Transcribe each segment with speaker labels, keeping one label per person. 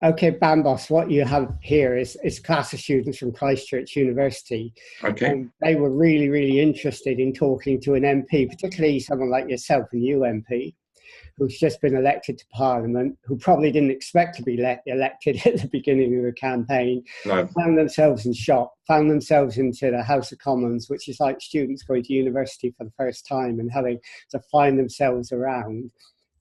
Speaker 1: Okay, Bambos, what you have here is a class of students from Christ Church University.
Speaker 2: Okay.
Speaker 1: And they were really, really interested in talking to an MP, particularly someone like yourself, a new MP, who's just been elected to Parliament, who probably didn't expect to be elected at the beginning of the campaign,
Speaker 2: No.
Speaker 1: found themselves in shock, found themselves into the House of Commons, which is like students going to university for the first time and having to find themselves around.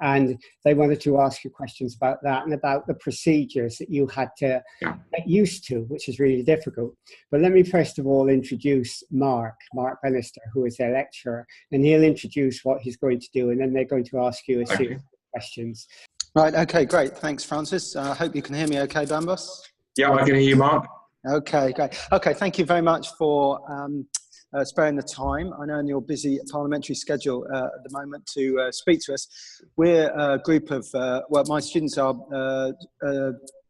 Speaker 1: And they wanted to ask you questions about that and about the procedures that you had to get used to, which is really difficult. But let me first of all introduce Mark Bannister, who is their lecturer, and he'll introduce what he's going to do, and then they're going to ask you a series of questions.
Speaker 3: Right, okay, great. Thanks, Francis. I hope you can hear me okay, Bambos?
Speaker 2: Yeah, I can hear you, Mark.
Speaker 3: Okay, great. Okay, thank you very much for sparing the time. I know in your busy parliamentary schedule at the moment to speak to us. We're a group of, my students are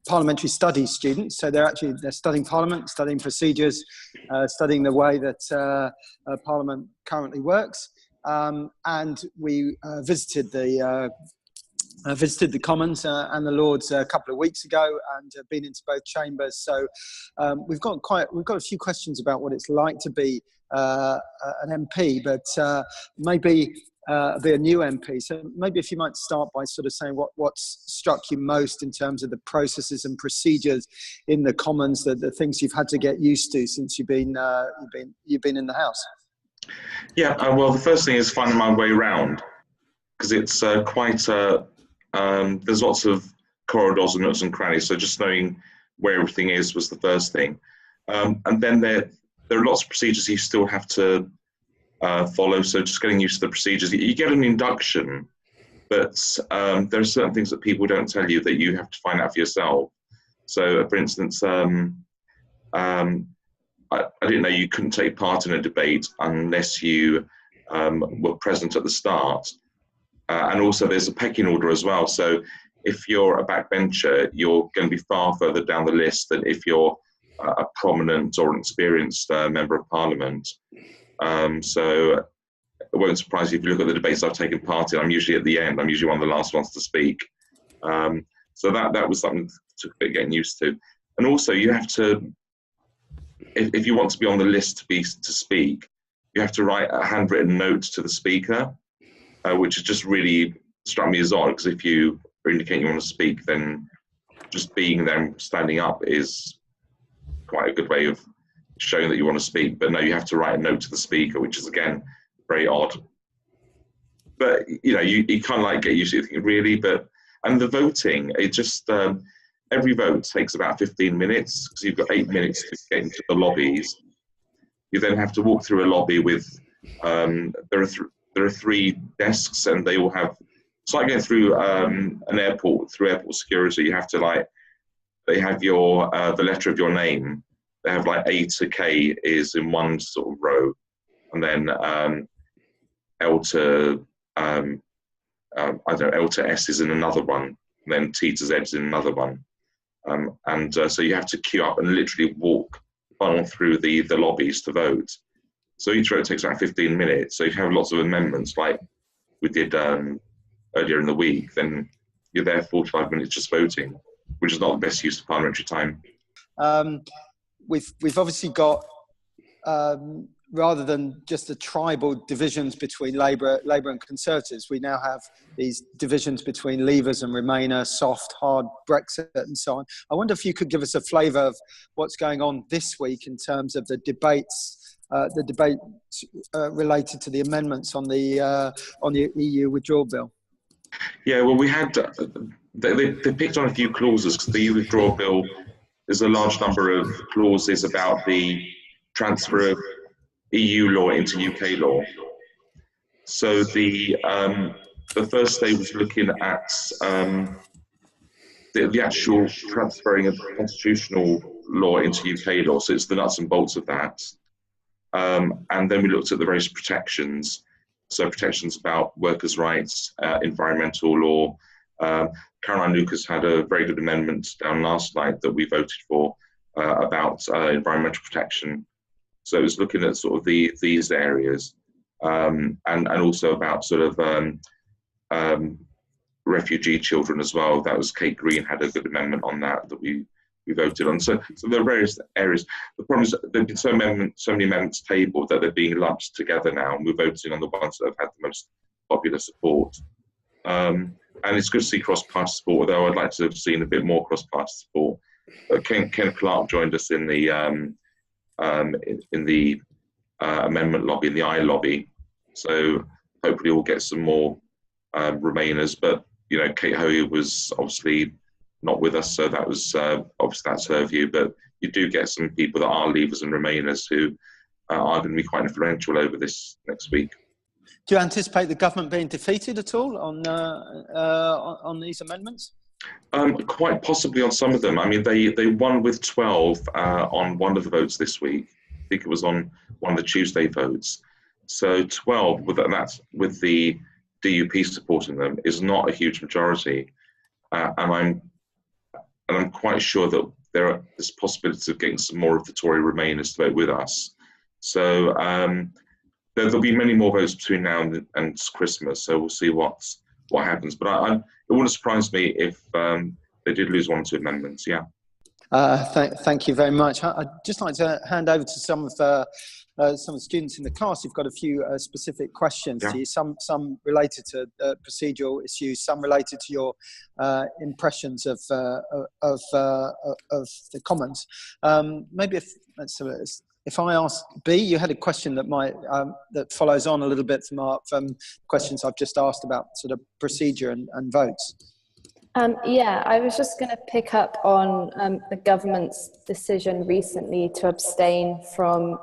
Speaker 3: parliamentary studies students, so they're studying Parliament, studying procedures, studying the way that Parliament currently works. And we visited the Commons and the Lords a couple of weeks ago, and been into both chambers. So we've got a few questions about what it's like to be an MP, but maybe be a new MP. So maybe if you might start by sort of saying what's struck you most in terms of the processes and procedures in the Commons, the things you've had to get used to since you've been in the House.
Speaker 2: Yeah, well, the first thing is finding my way around, because it's quite there's lots of corridors and nooks and crannies, so just knowing where everything is was the first thing. And then there are lots of procedures you still have to follow, so just getting used to the procedures. You get an induction, but there are certain things that people don't tell you that you have to find out for yourself. So, for instance, I didn't know you couldn't take part in a debate unless you were present at the start. And also there's a pecking order as well. So if you're a backbencher, you're going to be far further down the list than if you're a prominent or an experienced member of Parliament. So it won't surprise you if you look at the debates I've taken part in. I'm usually at the end. I'm usually one of the last ones to speak. So that was something that took a bit getting used to. And also you have to, if you want to be on the list to speak, you have to write a handwritten note to the speaker, which has just really struck me as odd, because if you indicate you want to speak, then just being there and standing up is quite a good way of showing that you want to speak. But no, you have to write a note to the speaker, which is, again, very odd. But, you know, you kind of like get used to it, really. And the voting, it just, every vote takes about 15 minutes, because you've got 8 minutes to get into the lobbies. You then have to walk through a lobby with, there are 3 desks, and they all have, it's like going through an airport, through airport security. You have to, they have your, the letter of your name. They have A to K is in one sort of row, and then L to, L to S is in another one, and then T to Z is in another one. So you have to queue up and literally walk on through the lobbies to vote. So each vote takes about 15 minutes. So if you have lots of amendments like we did earlier in the week, then you're there 45 minutes just voting, which is not the best use of parliamentary time.
Speaker 3: We've obviously got, rather than just the tribal divisions between Labour and Conservatives, we now have these divisions between Leavers and Remainer, soft, hard, Brexit and so on. I wonder if you could give us a flavour of what's going on this week in terms of the debates related to the amendments on the EU withdrawal bill.
Speaker 2: Yeah, well, we had, they picked on a few clauses, because the EU withdrawal bill, there's a large number of clauses about the transfer of EU law into UK law. So the first day was looking at the actual transferring of constitutional law into UK law. So it's the nuts and bolts of that. And then we looked at the various protections. So protections about workers' rights, environmental law. Caroline Lucas had a very good amendment down last night that we voted for about environmental protection. So it was looking at sort of these areas, and also about sort of refugee children as well. That was Kate Green had a good amendment on that we voted on. So there are various areas. The problem is there have been so many amendments tabled that they're being lumped together now, and we're voting on the ones that have had the most popular support. And it's good to see cross-party support, although I'd like to have seen a bit more cross-party support. Ken Clark joined us in the amendment lobby, in the I lobby. So hopefully we'll get some more Remainers. But you know, Kate Hoey was obviously not with us, so that was obviously that's her view. But you do get some people that are Leavers and Remainers who are going to be quite influential over this next week.
Speaker 3: Do you anticipate the government being defeated at all on these amendments?
Speaker 2: Quite possibly on some of them. I mean, they won with 12 on one of the votes this week. I think it was on one of the Tuesday votes. So 12, that's with the DUP supporting them, is not a huge majority. And I'm quite sure that there's possibility of getting some more of the Tory Remainers to vote with us. So there'll be many more votes between now and Christmas. So we'll see what happens. But it wouldn't surprise me if they did lose one or two amendments. Yeah.
Speaker 3: Thank you very much. I'd just like to hand over to some of the students in the class. You've got a few specific questions to you. Some related to procedural issues, some related to your impressions of the Commons. Maybe if I ask B, you had a question that that follows on a little bit from questions I've just asked about sort of procedure and votes.
Speaker 4: Yeah, I was just going to pick up on the government's decision recently to abstain from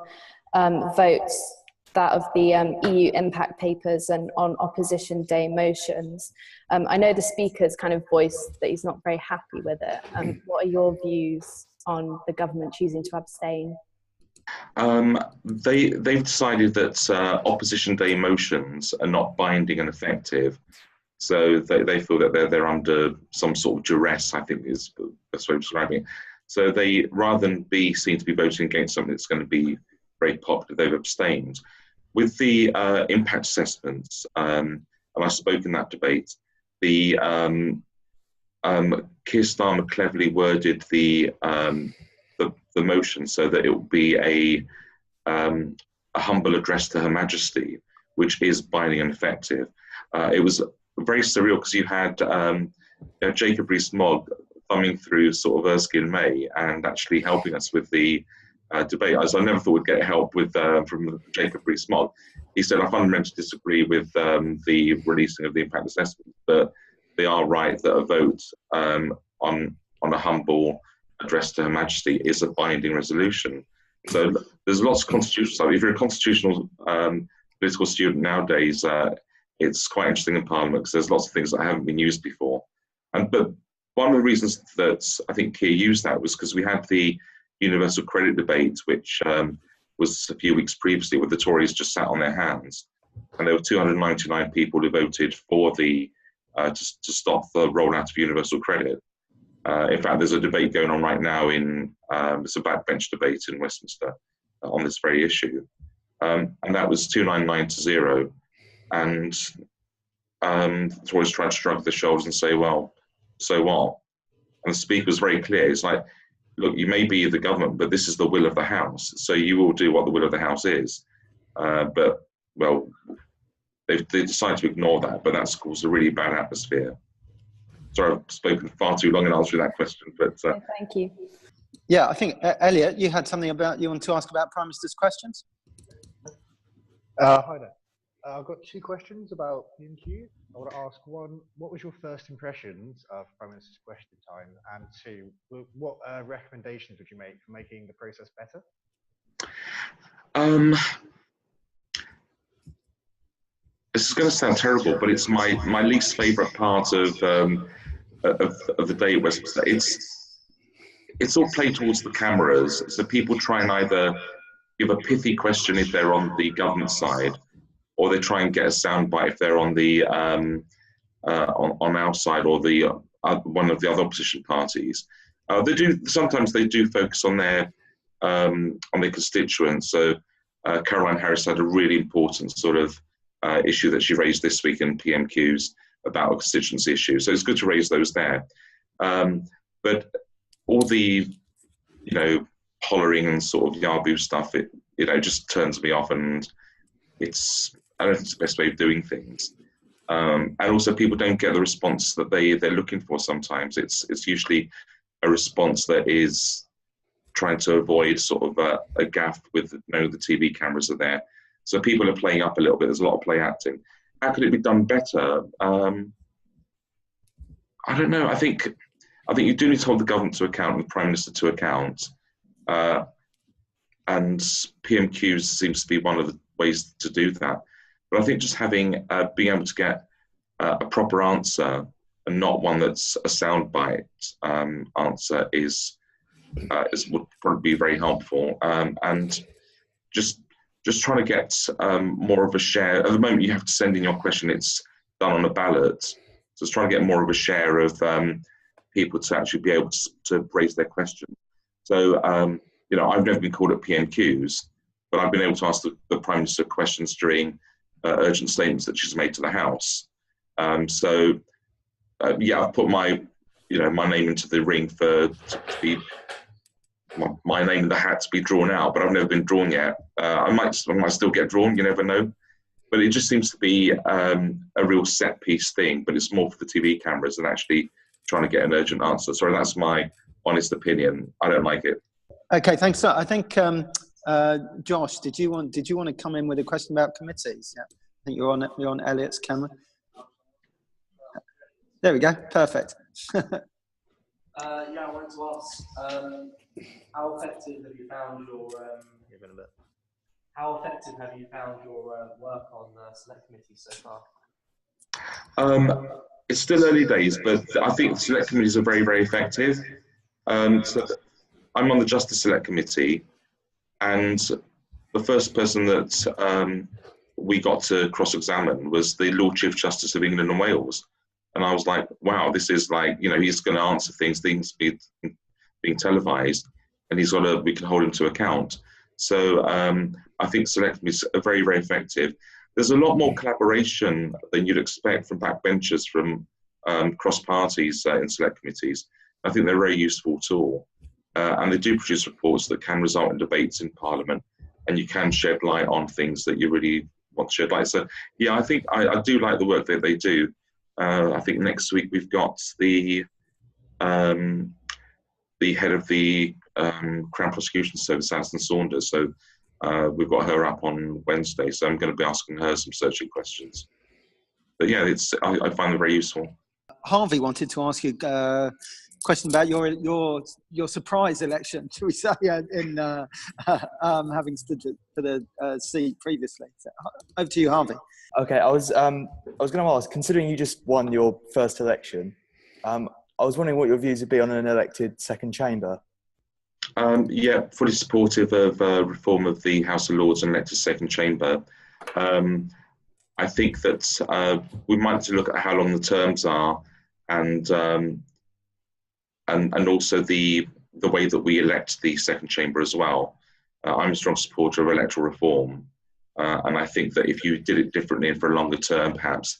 Speaker 4: votes, that of the EU impact papers and on opposition day motions. I know the speaker's kind of voiced that he's not very happy with it. What are your views on the government choosing to abstain?
Speaker 2: They've decided that opposition day motions are not binding and effective. So they feel that they're under some sort of duress, I think is the best way of describing it. So they, rather than be seen to be voting against something that's going to be very popular, they've abstained. With the impact assessments, and I spoke in that debate, the Keir Starmer cleverly worded the motion so that it will be a humble address to Her Majesty, which is binding and effective. It was very surreal because you had Jacob Rees-Mogg thumbing through sort of Erskine May and actually helping us with the debate. As I never thought we'd get help with from Jacob Rees-Mogg. He said, I fundamentally disagree with the releasing of the impact assessment, but they are right that a vote on a humble address to Her Majesty is a binding resolution. So there's lots of constitutional stuff. If you're a constitutional political student nowadays, it's quite interesting in Parliament because there's lots of things that haven't been used before. But one of the reasons that I think Keir used that was because we had the universal credit debate, which was a few weeks previously, where the Tories just sat on their hands. And there were 299 people who voted for the to stop the rollout of universal credit. In fact, there's a debate going on right now it's a backbench debate in Westminster on this very issue. And that was 299 to 0. And the Tories tried to shrug their shoulders and say, well, so what? And the Speaker was very clear. It's like, look, you may be the government, but this is the will of the House. So you will do what the will of the House is. But, well, they decided to ignore that, but that's caused a really bad atmosphere. Sorry, I've spoken far too long in answering that question, but...
Speaker 4: Thank you.
Speaker 3: Yeah, I think, Elliot, you had something you want to ask about Prime Minister's questions?
Speaker 5: Hi there. I've got two questions about PMQ. I want to ask one, what was your first impressions of Prime Minister's question time? And two, what recommendations would you make for making the process better?
Speaker 2: This is going to sound terrible, but it's my least favourite part of the day at Westminster. It's all played towards the cameras, so people try and either give a pithy question if they're on the government side, or they try and get a soundbite if they're on the on our side or the one of the other opposition parties. Sometimes they do focus on their constituents. So Caroline Harris had a really important sort of issue that she raised this week in PMQs, about a constituency issue. So it's good to raise those there. But all the, hollering and sort of yaboo stuff, it just turns me off, and I don't think it's the best way of doing things. And also people don't get the response that they're looking for sometimes. It's usually a response that is trying to avoid sort of a gaffe with, the TV cameras are there. So people are playing up a little bit. There's a lot of play acting. How could it be done better? I don't know. I think you do need to hold the government to account and the Prime Minister to account. And PMQs seems to be one of the ways to do that. But I think just being able to get a proper answer and not one that's a soundbite answer would probably be very helpful. And just trying to get more of a share. At the moment, you have to send in your question. It's done on a ballot. So it's trying to get more of a share of people to actually be able to raise their question. So, I've never been called at PMQs, but I've been able to ask the Prime Minister questions during urgent statements that she's made to the House. I've put my name into the ring my name in the hat to be drawn out, but I've never been drawn yet. I might still get drawn, you never know. But it just seems to be a real set piece thing, but it's more for the TV cameras than actually trying to get an urgent answer. Sorry, that's my honest opinion. I don't like it.
Speaker 3: Okay, thanks. So I think Josh, did you want to come in with a question about committees? Yeah, I think you're on Elliot's camera. There we go. Perfect.
Speaker 6: I wanted to ask, how effective have you found your work on select committees so far?
Speaker 2: It's still early days, but I think select committees are very, very effective. So I'm on the Justice Select Committee, and the first person that we got to cross-examine was the Lord Chief Justice of England and Wales. And I was like, wow, this is like, he's going to answer things being televised, and we can hold him to account. So I think select committees are very, very effective. There's a lot more collaboration than you'd expect from backbenchers from cross parties in select committees. I think they're a very useful tool. And they do produce reports that can result in debates in Parliament, and you can shed light on things that you really want to shed light. So, yeah, I think I do like the work that they do. I think next week we've got the head of the Crown Prosecution Service, Alison Saunders. So we've got her up on Wednesday. So I'm going to be asking her some searching questions. But yeah, I find them very useful.
Speaker 3: Harvey wanted to ask you a question about your surprise election, shall we say, in having stood for the seat previously. So, over to you, Harvey.
Speaker 7: Okay, I was going to ask, considering you just won your first election, I was wondering what your views would be on an elected second chamber.
Speaker 2: Yeah, fully supportive of reform of the House of Lords and elected second chamber. I think that we might have to look at how long the terms are, and also the way that we elect the second chamber as well. I'm a strong supporter of electoral reform. And I think that if you did it differently and for a longer term, perhaps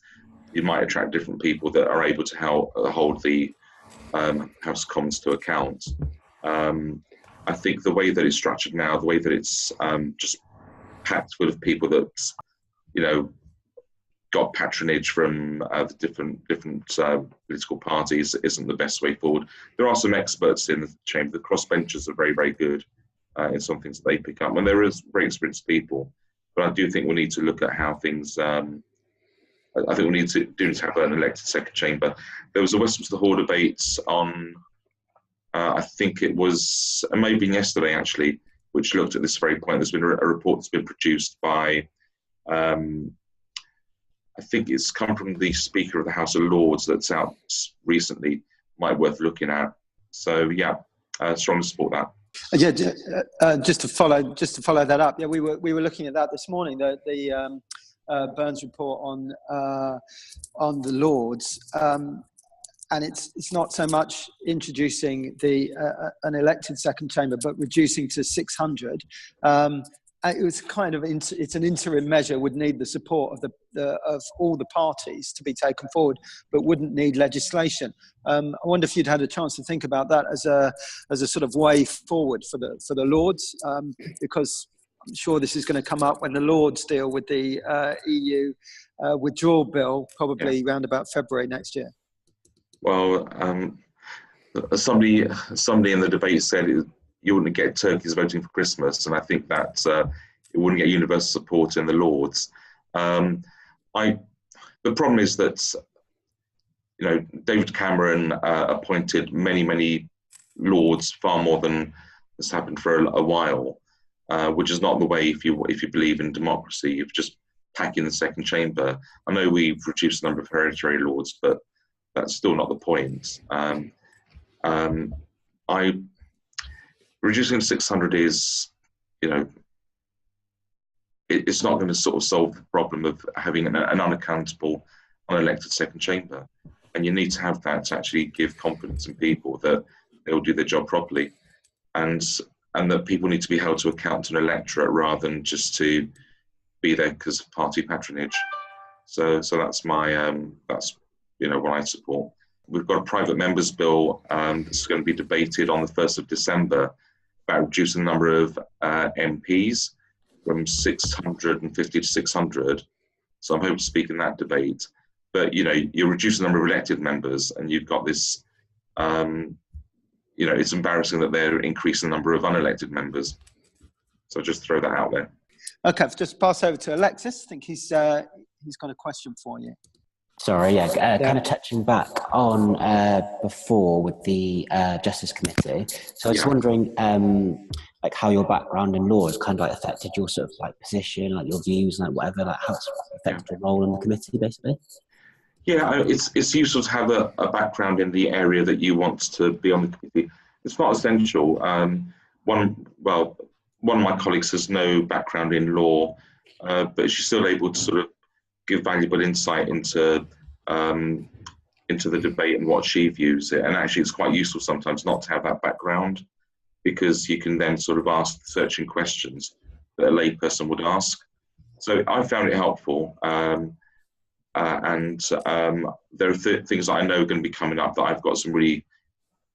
Speaker 2: you might attract different people that are able to hold the House of Commons to account. I think the way that it's structured now, the way that it's just packed full of people that, got patronage from the different political parties isn't the best way forward. There are some experts in the chamber. The crossbenchers are very, very good in some things that they pick up, and there is very experienced people. But I do think we need to look at how things. I think we need to have an elected second chamber. There was a Westminster Hall debate on, I think it was maybe yesterday actually, which looked at this very point. There's been a report that's been produced by, I think it's come from the Speaker of the House of Lords that's out recently. Might be worth looking at. So yeah, strongly support that.
Speaker 3: Yeah, just to follow that up. Yeah, we were looking at that this morning. The Burns report on the Lords, and it's not so much introducing an elected second chamber, but reducing to 600. it was kind of it's an interim measure, would need the support of all the parties to be taken forward, but wouldn't need legislation. I wonder if you'd had a chance to think about that as a sort of way forward for the Lords, because I'm sure this is going to come up when the Lords deal with the EU withdrawal bill, probably around about February next year.
Speaker 2: Well, somebody in the debate said you wouldn't get turkeys voting for Christmas, and I think that it wouldn't get universal support in the Lords. The problem is that David Cameron appointed many Lords, far more than has happened for a while, which is not the way if you believe in democracy. You've just pack in the second chamber. I know we've reduced the number of hereditary Lords, but that's still not the point. Reducing to 600 is, it's not going to sort of solve the problem of having an unaccountable, unelected second chamber. And you need to have that to actually give confidence in people that they will do their job properly, and that people need to be held to account to an electorate rather than just to be there because of party patronage. So that's my that's what I support. We've got a private members bill that's going to be debated on the 1st of December about reducing the number of MPs from 650 to 600. So I'm hoping to speak in that debate. But, you're reducing the number of elected members, and you've got this, it's embarrassing that they're increasing the number of unelected members. So just throw that out there.
Speaker 3: Okay, just pass over to Alexis. I think he's got a question for you.
Speaker 8: Sorry, kind of touching back on before with the Justice Committee. So I was wondering, how your background in law has kind of affected your sort of position, your views, and whatever, how it's affected your role in the committee, basically.
Speaker 2: Yeah, it's useful to have a background in the area that you want to be on the committee. It's not essential. One of my colleagues has no background in law, but she's still able to sort of give valuable insight into the debate and what she views it. And actually, it's quite useful sometimes not to have that background, because you can then sort of ask searching questions that a layperson would ask. So I found it helpful. And there are things that I know are going to be coming up that I've got some really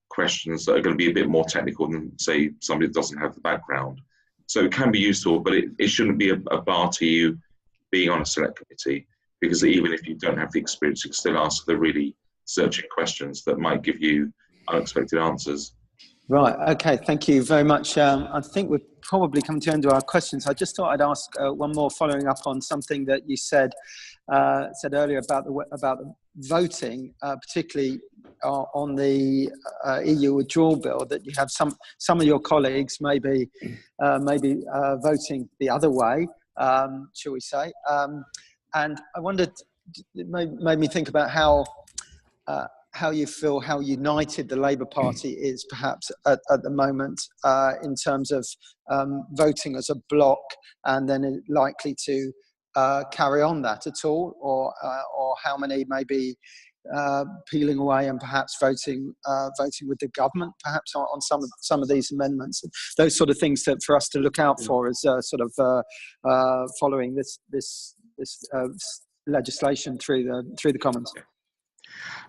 Speaker 2: questions that are going to be a bit more technical than, say, somebody that doesn't have the background. So it can be useful, but it shouldn't be a bar to you being on a select committee, because even if you don't have the experience, you can still ask the really searching questions that might give you unexpected answers.
Speaker 3: Right, okay, thank you very much. I think we're probably coming to the end of our questions. I just thought I'd ask one more, following up on something that you said earlier about the voting, particularly on the EU withdrawal bill, that you have some of your colleagues maybe voting the other way, shall we say. And I wondered, it made me think about how you feel, how united the Labour Party is perhaps at the moment in terms of voting as a bloc, and then likely to carry on that at all, or how many may be peeling away and perhaps voting with the government perhaps on some of these amendments. Those sort of things for us to look out for as following this legislation through the Commons.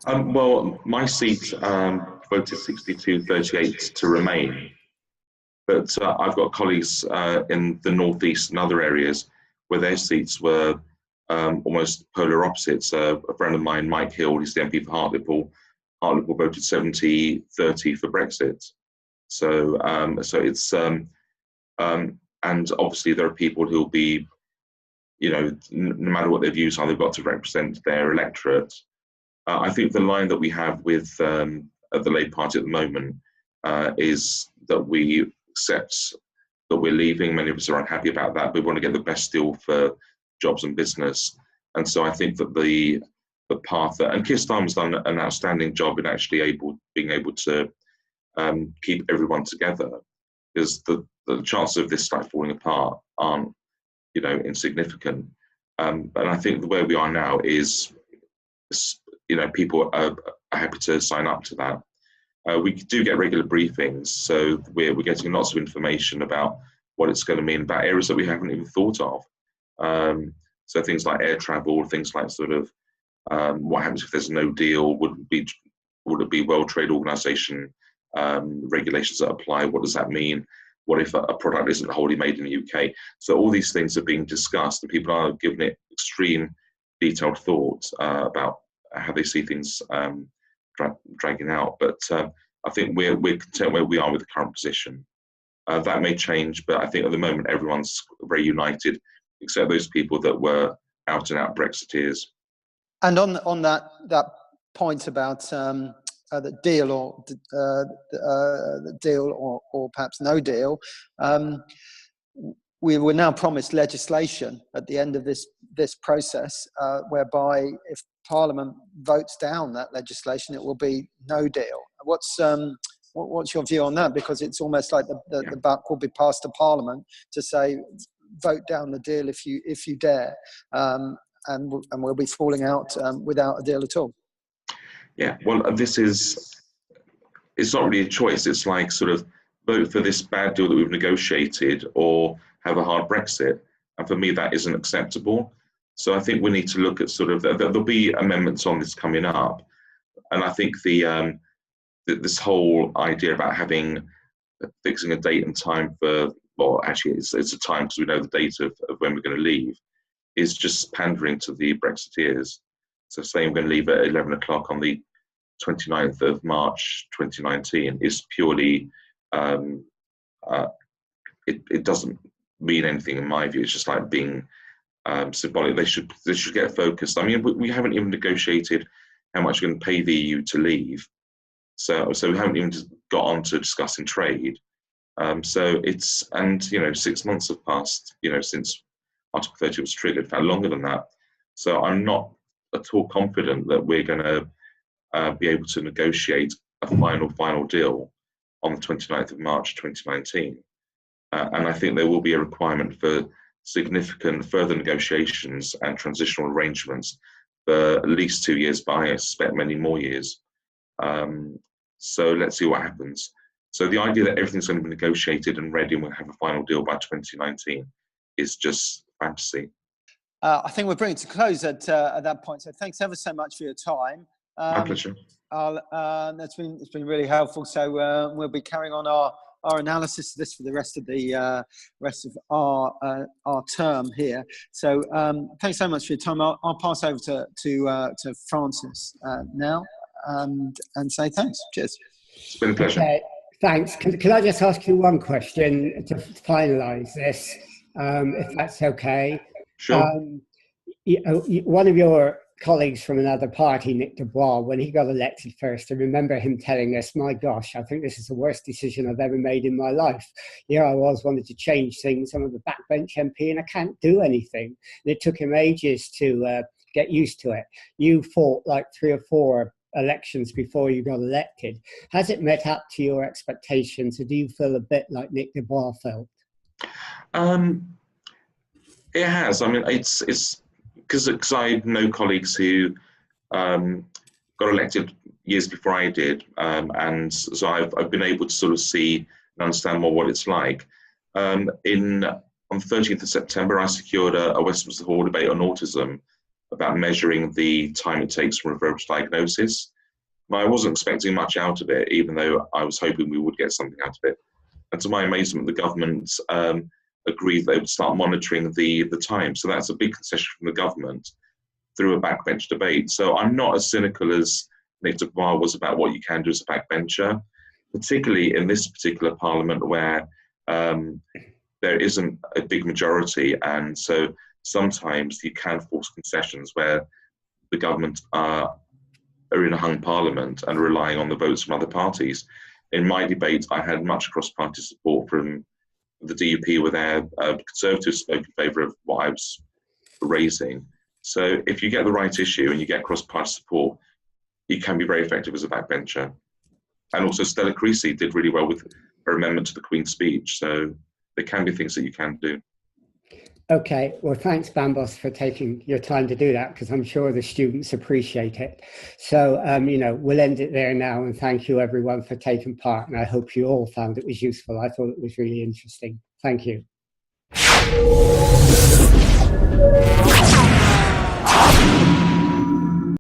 Speaker 2: Well, my seat voted 62-38 to remain, but I've got colleagues in the North East and other areas where their seats were almost polar opposites. A friend of mine, Mike Hill, he's the MP for Hartlepool. Hartlepool voted 70-30 for Brexit. So it's and obviously there are people who'll be, no matter what their views are, they've got to represent their electorate. I think the line that we have with the Labour Party at the moment is that we accept that we're leaving. Many of us are unhappy about that, but we want to get the best deal for jobs and business. And so I think that the path that, and Keir Starmer's done an outstanding job in actually being able to keep everyone together, because the chances of this falling apart aren't insignificant. And I think where we are now is, people are happy to sign up to that. We do get regular briefings, so we're getting lots of information about what it's going to mean about areas that we haven't even thought of. So things like air travel, things like sort of what happens if there's no deal? Would it be World Trade Organization regulations that apply? What does that mean? What if a product isn't wholly made in the UK? So all these things are being discussed, and people are giving it extreme detailed thought about how they see things dragging out. But I think we're content where we are with the current position. That may change, but I think at the moment everyone's very united, except those people that were out and out Brexiteers.
Speaker 3: And on that point about the deal or perhaps no deal, we were now promised legislation at the end of this process, whereby if Parliament votes down that legislation, it will be no deal. What's your view on that? Because it's almost like the buck will be passed to Parliament to say, vote down the deal if you dare, and we'll be falling out without a deal at all.
Speaker 2: Yeah, well, it's not really a choice. It's like sort of vote for this bad deal that we've negotiated or have a hard Brexit. And for me, that isn't acceptable. So I think we need to look at sort of, there'll be amendments on this coming up. And I think this whole idea about fixing a date and time for, well, actually it's a time because we know the date of when we're going to leave, is just pandering to the Brexiteers. So saying we're going to leave at 11 o'clock on the 29th of March 2019 is purely, it doesn't mean anything in my view. It's just like being symbolic. They should get focused. I mean, we haven't even negotiated how much we're going to pay the EU to leave. So we haven't even got on to discussing trade. So it's, and 6 months have passed, since Article 30 was triggered, in fact longer than that. So I'm not at all confident that we're going to be able to negotiate a final deal on the 29th of March 2019. And I think there will be a requirement for significant further negotiations and transitional arrangements for at least 2 years, but I suspect many more years. So let's see what happens. So the idea that everything's going to be negotiated and ready and we'll have a final deal by 2019 is just fantasy.
Speaker 3: I think we're bringing it to close at that point. So thanks ever so much for your time.
Speaker 2: My pleasure.
Speaker 3: It's been really helpful. So we'll be carrying on our analysis of this for the rest of our term here. So thanks so much for your time. I'll pass over to Francis now and say thanks. Cheers.
Speaker 2: It's been a pleasure.
Speaker 1: Okay, thanks. Can I just ask you one question to finalise this, if that's okay?
Speaker 2: Sure.
Speaker 1: One of your colleagues from another party, Nick Dubois, when he got elected first, I remember him telling us, my gosh, I think this is the worst decision I've ever made in my life. Here I was, wanted to change things. I'm a backbench MP and I can't do anything. And it took him ages to get used to it. You fought like 3 or 4 elections before you got elected. Has it met up to your expectations, or do you feel a bit like Nick Dubois felt?
Speaker 2: It has. I mean, it's because I know colleagues who got elected years before I did, and so I've been able to sort of see and understand more what it's like. On the 13th of September, I secured a Westminster Hall debate on autism about measuring the time it takes from referral to diagnosis. Now, I wasn't expecting much out of it, even though I was hoping we would get something out of it. And to my amazement, the government agreed they would start monitoring the time. So that's a big concession from the government through a backbench debate. So I'm not as cynical as Nick Dubois was about what you can do as a backbencher, particularly in this particular parliament where there isn't a big majority. And so sometimes you can force concessions where the government are in a hung parliament and relying on the votes from other parties. In my debate, I had much cross-party support from the DUP, where their Conservatives spoke in favour of what I was raising. So if you get the right issue and you get cross-party support, you can be very effective as a backbencher. And also Stella Creasy did really well with her amendment to the Queen's speech. So there can be things that you can do.
Speaker 1: Okay, well, thanks, Bambos, for taking your time to do that, because I'm sure the students appreciate it. So, we'll end it there now, and thank you, everyone, for taking part, and I hope you all found it was useful. I thought it was really interesting. Thank you.